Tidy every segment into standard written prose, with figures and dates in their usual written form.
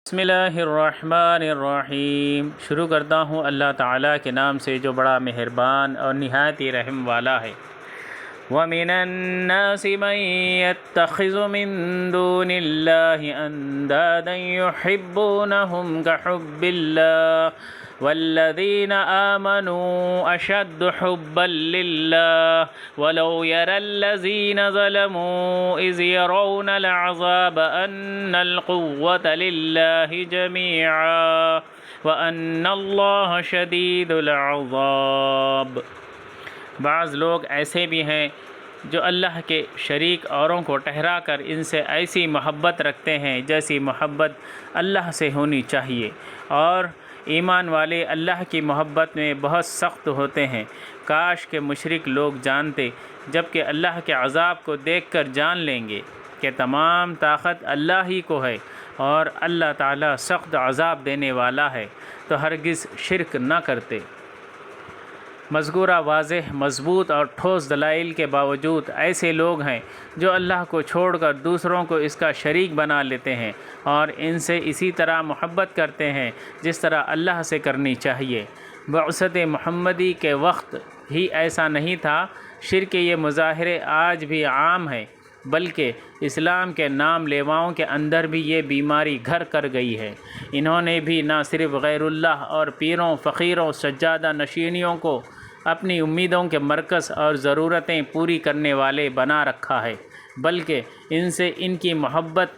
بسم اللہ الرحمن الرحیم۔ شروع کرتا ہوں اللہ تعالیٰ کے نام سے جو بڑا مہربان اور نہایت ہی رحم والا ہے۔ وَمِنَ النَّاسِ مَن يَتَّخِذُ مِن دُونِ اللَّهِ أَندَادًا يُحِبُّونَهُمْ كَحُبِّ اللَّهِ وَالَّذِينَ آمَنُوا أَشَدُّ حُبًّا لِلَّهِ وَلَوْ يَرَى الَّذِينَ ظَلَمُوا إِذْ يَرَوْنَ الْعَذَابَ أَنَّ الْقُوَّةَ لِلَّهِ جَمِيعًا وَأَنَّ اللَّهَ شَدِيدُ الْعَذَابِ۔ بعض لوگ ایسے بھی ہیں جو اللہ کے شریک اوروں کو ٹھہرا کر ان سے ایسی محبت رکھتے ہیں جیسی محبت اللہ سے ہونی چاہیے، اور ایمان والے اللہ کی محبت میں بہت سخت ہوتے ہیں۔ کاش کہ مشرک لوگ جانتے، جبکہ اللہ کے عذاب کو دیکھ کر جان لیں گے کہ تمام طاقت اللہ ہی کو ہے اور اللہ تعالیٰ سخت عذاب دینے والا ہے، تو ہرگز شرک نہ کرتے۔ مذکورہ واضح، مضبوط اور ٹھوس دلائل کے باوجود ایسے لوگ ہیں جو اللہ کو چھوڑ کر دوسروں کو اس کا شریک بنا لیتے ہیں اور ان سے اسی طرح محبت کرتے ہیں جس طرح اللہ سے کرنی چاہیے۔ بعثت محمدی کے وقت ہی ایسا نہیں تھا۔ شرک یہ مظاہرے آج بھی عام ہیں، بلکہ اسلام کے نام لیواؤں کے اندر بھی یہ بیماری گھر کر گئی ہے۔ انہوں نے بھی نہ صرف غیر اللہ اور پیروں، فقیروں، سجادہ نشینیوں کو اپنی امیدوں کے مرکز اور ضرورتیں پوری کرنے والے بنا رکھا ہے، بلکہ ان سے ان کی محبت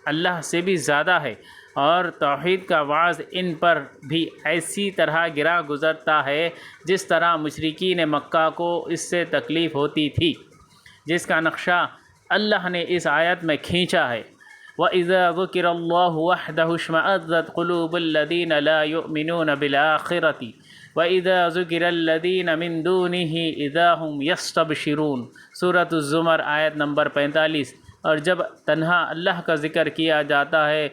اللہ سے بھی زیادہ ہے، اور توحید کا وعظ ان پر بھی ایسی طرح گرا گزرتا ہے جس طرح مشرکین مکہ کو اس سے تکلیف ہوتی تھی، جس کا نقشہ اللہ نے اس آیت میں کھینچا ہے۔ وَإِذَا ذُكِرَ اللَّهُ وَحْدَهُ اشْمَأَزَّتْ قُلُوبُ الَّذِينَ لَا يُؤْمِنُونَ بِالْآخِرَةِ وَإِذَا ذُكِرَ الَّذِينَ مِن دُونِهِ إِذَا هُمْ يَسْتَبْشِرُونَ۔ سورۃ الزمر آیت نمبر 45۔ اور جب تنہا اللہ کا ذکر کیا جاتا ہے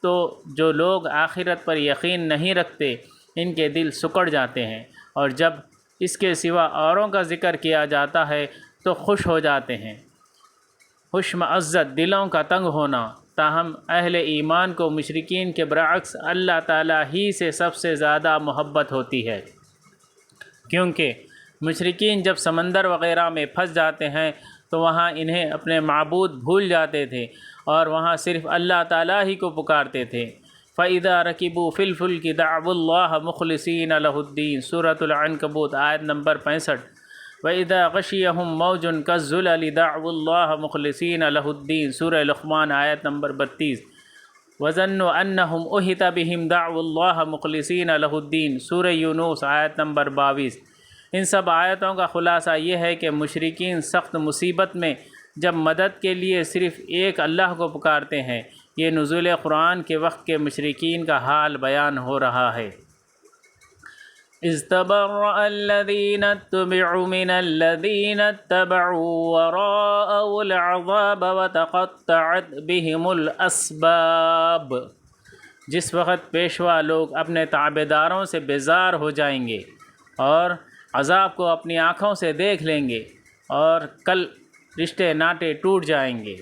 تو جو لوگ آخرت پر یقین نہیں رکھتے ان کے دل سکڑ جاتے ہیں، اور جب اس کے سوا اوروں کا ذکر کیا جاتا ہے تو خوش ہو جاتے ہیں۔ اشمئزت دلوں کا تنگ ہونا۔ تاہم اہل ایمان کو مشرکین کے برعکس اللہ تعالیٰ ہی سے سب سے زیادہ محبت ہوتی ہے، کیونکہ مشرکین جب سمندر وغیرہ میں پھنس جاتے ہیں تو وہاں انہیں اپنے معبود بھول جاتے تھے اور وہاں صرف اللہ تعالیٰ ہی کو پکارتے تھے۔ فَإِذَا رَكِبُوا فِي الْفُلْكِ دَعَوُا اللَّهَ مُخْلِصِينَ لَهُ الدِّينَ۔ سورۃ العنکبوت آیت نمبر 65۔ وَإِذَا غَشِيَهُم مَّوْجٌ كَالظُّلَلِ دَعَوُا اللَّهَ مُخْلِصِينَ لَهُ الدِّينَ۔ سورۃ لقمان آیت نمبر 32۔ وَظَنُّوا أَنَّهُمْ أُحِيطَ بِهِمْ دَعَوُا اللَّهَ مُخْلِصِينَ لَهُ الدِّينَ۔ سورۃ یونس آیت نمبر 22۔ ان سب آیتوں کا خلاصہ یہ ہے کہ مشرکین سخت مصیبت میں جب مدد کے لیے صرف ایک اللہ کو پکارتے ہیں۔ یہ نزول قرآن کے وقت کے مشرکین کا حال بیان ہو رہا ہے۔ اِذْ تَبَرَّأَ الَّذِينَ اتُّبِعُوا مِنَ الَّذِينَ اتَّبَعُوا وَرَأَوُا الْعَذَابَ وَتَقَطَّعَتْ بِهِمُ الْأَسْبَابُ۔ جس وقت پیشوا لوگ اپنے تابعداروں سے بیزار ہو جائیں گے اور عذاب کو اپنی آنکھوں سے دیکھ لیں گے، اور کل رشتے ناطے ٹوٹ جائیں گے۔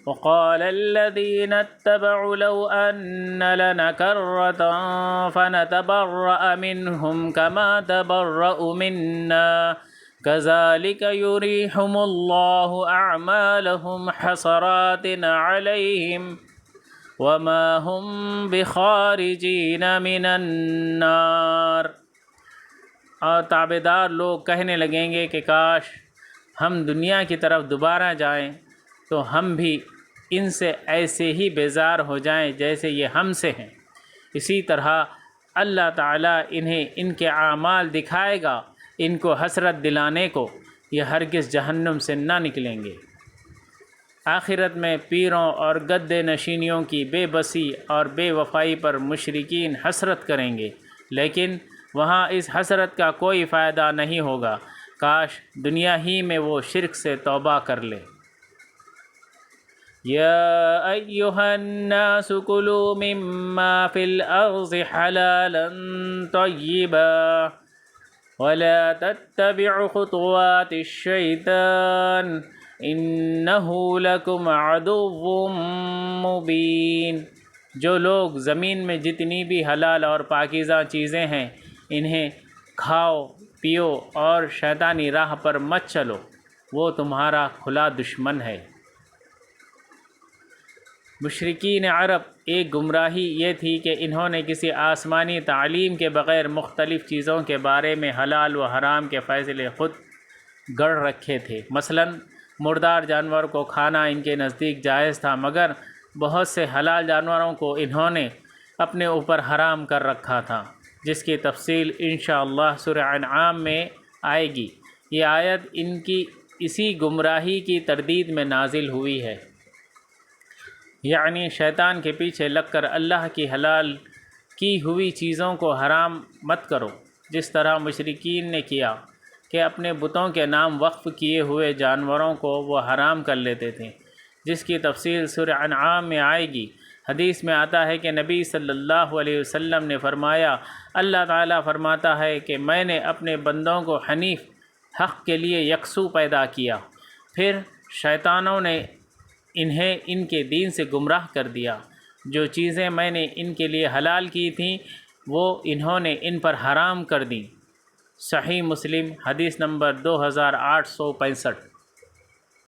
وَقَالَ الَّذِينَ اتَّبَعُوا لَوْ أَنَّ لَنَا كَرَّةً فَنَتَبَرَّأَ مِنْهُمْ كَمَا تَبَرَّؤُوا مِنَّا كَذَلِكَ يُرِيهِمُ اللَّهُ أَعْمَالَهُمْ حَسَرَاتٍ عَلَيْهِمْ وَمَا هُمْ بِخَارِجِينَ مِنَ النَّارِ۔ اور تابعدار لوگ کہنے لگیں گے کہ کاش ہم دنیا کی طرف دوبارہ جائیں تو ہم بھی ان سے ایسے ہی بیزار ہو جائیں جیسے یہ ہم سے ہیں۔ اسی طرح اللہ تعالیٰ انہیں ان کے اعمال دکھائے گا، ان کو حسرت دلانے کو، یہ ہرگز جہنم سے نہ نکلیں گے۔ آخرت میں پیروں اور گدے نشینیوں کی بے بسی اور بے وفائی پر مشرکین حسرت کریں گے، لیکن وہاں اس حسرت کا کوئی فائدہ نہیں ہوگا۔ کاش دنیا ہی میں وہ شرک سے توبہ کر لے۔ یا ایھا الناس کلوا مما فی الارض حلالا طیبا ولا تتبعوا خطوات الشیطان انہ لکم عدو مبین۔ جو لوگ زمین میں جتنی بھی حلال اور پاکیزہ چیزیں ہیں انہیں کھاؤ پیو اور شیطانی راہ پر مت چلو، وہ تمہارا کھلا دشمن ہے۔ مشرکین عرب ایک گمراہی یہ تھی کہ انہوں نے کسی آسمانی تعلیم کے بغیر مختلف چیزوں کے بارے میں حلال و حرام کے فیصلے خود گڑھ رکھے تھے۔ مثلاً مردار جانور کو کھانا ان کے نزدیک جائز تھا، مگر بہت سے حلال جانوروں کو انہوں نے اپنے اوپر حرام کر رکھا تھا، جس کی تفصیل انشاءاللہ سورہ انعام میں آئے گی۔ یہ آیت ان کی اسی گمراہی کی تردید میں نازل ہوئی ہے، یعنی شیطان کے پیچھے لگ کر اللہ کی حلال کی ہوئی چیزوں کو حرام مت کرو، جس طرح مشرکین نے کیا کہ اپنے بتوں کے نام وقف کیے ہوئے جانوروں کو وہ حرام کر لیتے تھے، جس کی تفصیل سورہ انعام میں آئے گی۔ حدیث میں آتا ہے کہ نبی صلی اللہ علیہ وسلم نے فرمایا، اللہ تعالیٰ فرماتا ہے کہ میں نے اپنے بندوں کو حنیف حق کے لیے یکسو پیدا کیا، پھر شیطانوں نے انہیں ان کے دین سے گمراہ کر دیا۔ جو چیزیں میں نے ان کے لیے حلال کی تھیں وہ انہوں نے ان پر حرام کر دیں۔ صحیح مسلم حدیث نمبر 2865۔